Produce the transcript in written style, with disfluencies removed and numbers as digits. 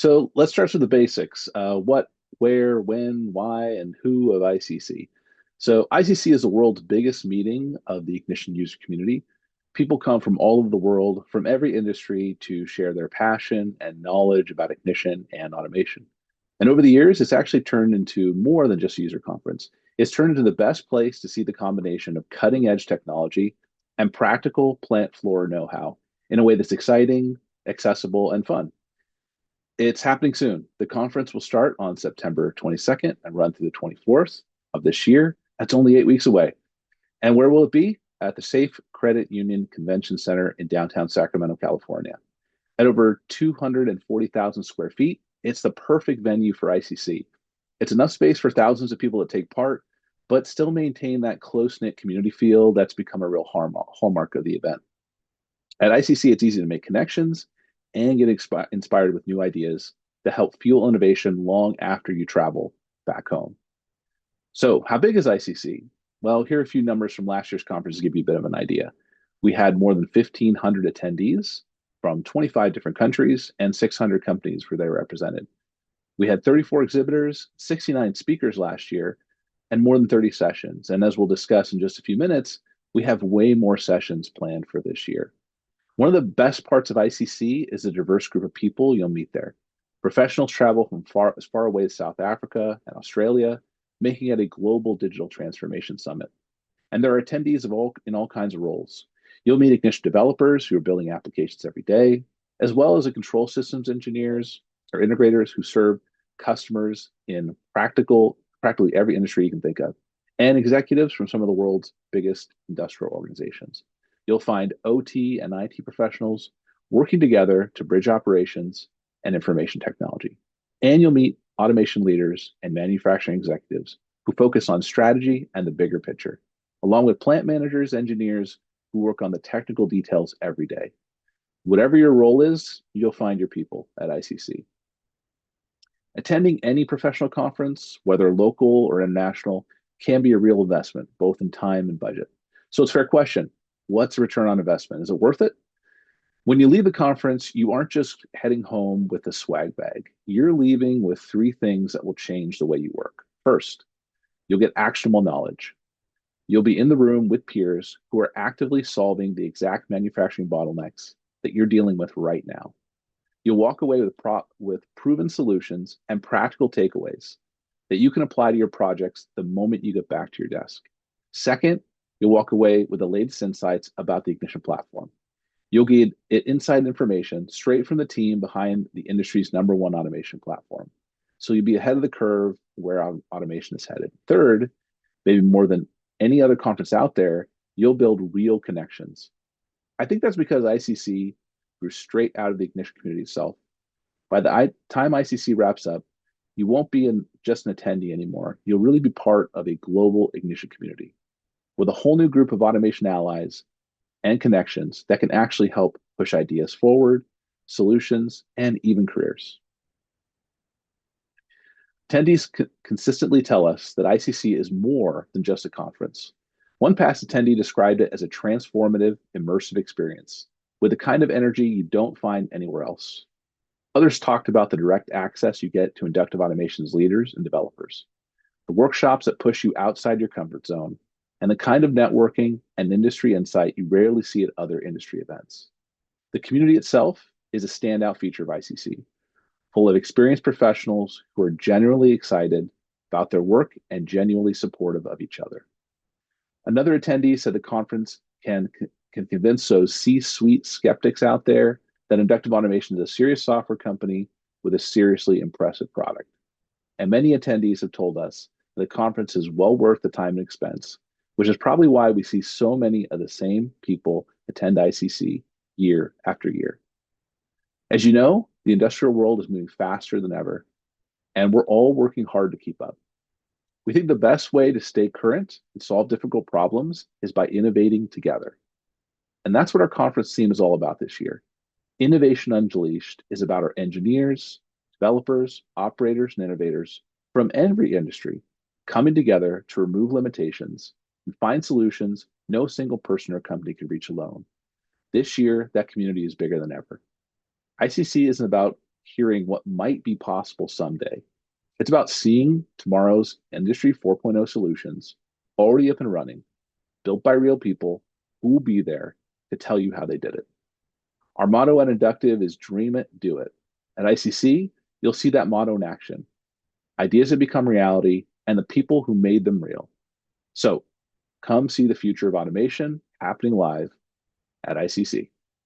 So let's start with the basics. What, where, when, why, and who of ICC. So ICC is the world's biggest meeting of the Ignition user community. People come from all over the world, from every industry, to share their passion and knowledge about Ignition and automation. And over the years, it's actually turned into more than just a user conference. It's turned into the best place to see the combination of cutting edge technology and practical plant floor know-how in a way that's exciting, accessible, and fun. It's happening soon. The conference will start on September 22nd and run through the 24th of this year. That's only 8 weeks away. And where will it be? At the Safe Credit Union Convention Center in downtown Sacramento, California. At over 240,000 square feet, it's the perfect venue for ICC. It's enough space for thousands of people to take part, but still maintain that close knit community feel that's become a real hallmark of the event. At ICC, it's easy to make connections and get inspired with new ideas that help fuel innovation long after you travel back home. So, how big is ICC? Well, here are a few numbers from last year's conference to give you a bit of an idea. We had more than 1,500 attendees from 25 different countries, and 600 companies where they were represented. We had 34 exhibitors, 69 speakers last year, and more than 30 sessions. And as we'll discuss in just a few minutes, we have way more sessions planned for this year. One of the best parts of ICC is the diverse group of people you'll meet there. Professionals travel from as far away as South Africa and Australia, making it a global digital transformation summit. And there are attendees in all kinds of roles. You'll meet Ignition developers who are building applications every day, as well as the control systems engineers or integrators who serve customers in practically every industry you can think of, and executives from some of the world's biggest industrial organizations. You'll find OT and IT professionals working together to bridge operations and information technology. And you'll meet automation leaders and manufacturing executives who focus on strategy and the bigger picture, along with plant managers, engineers who work on the technical details every day. Whatever your role is, you'll find your people at ICC. Attending any professional conference, whether local or international, can be a real investment, both in time and budget. So it's a fair question. What's the return on investment? Is it worth it? When you leave the conference, you aren't just heading home with a swag bag. You're leaving with three things that will change the way you work. First, you'll get actionable knowledge. You'll be in the room with peers who are actively solving the exact manufacturing bottlenecks that you're dealing with right now. You'll walk away with proven solutions and practical takeaways that you can apply to your projects the moment you get back to your desk. Second, you'll walk away with the latest insights about the Ignition platform. You'll get inside information straight from the team behind the industry's #1 automation platform. So you'll be ahead of the curve where automation is headed. Third, maybe more than any other conference out there, you'll build real connections. I think that's because ICC grew straight out of the Ignition community itself. By the time ICC wraps up, you won't be just an attendee anymore. You'll really be part of a global Ignition community with a whole new group of automation allies and connections that can actually help push ideas forward, solutions, and even careers. Attendees consistently tell us that ICC is more than just a conference. One past attendee described it as a transformative, immersive experience with the kind of energy you don't find anywhere else. Others talked about the direct access you get to inductive automation's leaders and developers, the workshops that push you outside your comfort zone, and the kind of networking and industry insight you rarely see at other industry events. The community itself is a standout feature of ICC, full of experienced professionals who are genuinely excited about their work and genuinely supportive of each other. Another attendee said the conference can convince those C-suite skeptics out there that inductive automation is a serious software company with a seriously impressive product. And many attendees have told us that the conference is well worth the time and expense, which is probably why we see so many of the same people attend ICC year after year. As you know, the industrial world is moving faster than ever, and we're all working hard to keep up. We think the best way to stay current and solve difficult problems is by innovating together. And that's what our conference theme is all about this year. Innovation Unleashed is about our engineers, developers, operators, and innovators from every industry coming together to remove limitations and find solutions no single person or company can reach alone. This year, that community is bigger than ever. ICC isn't about hearing what might be possible someday. It's about seeing tomorrow's Industry 4.0 solutions already up and running, built by real people who will be there to tell you how they did it. Our motto at Inductive is dream it, do it. At ICC, you'll see that motto in action. Ideas have become reality and the people who made them real. So come see the future of automation happening live at ICC.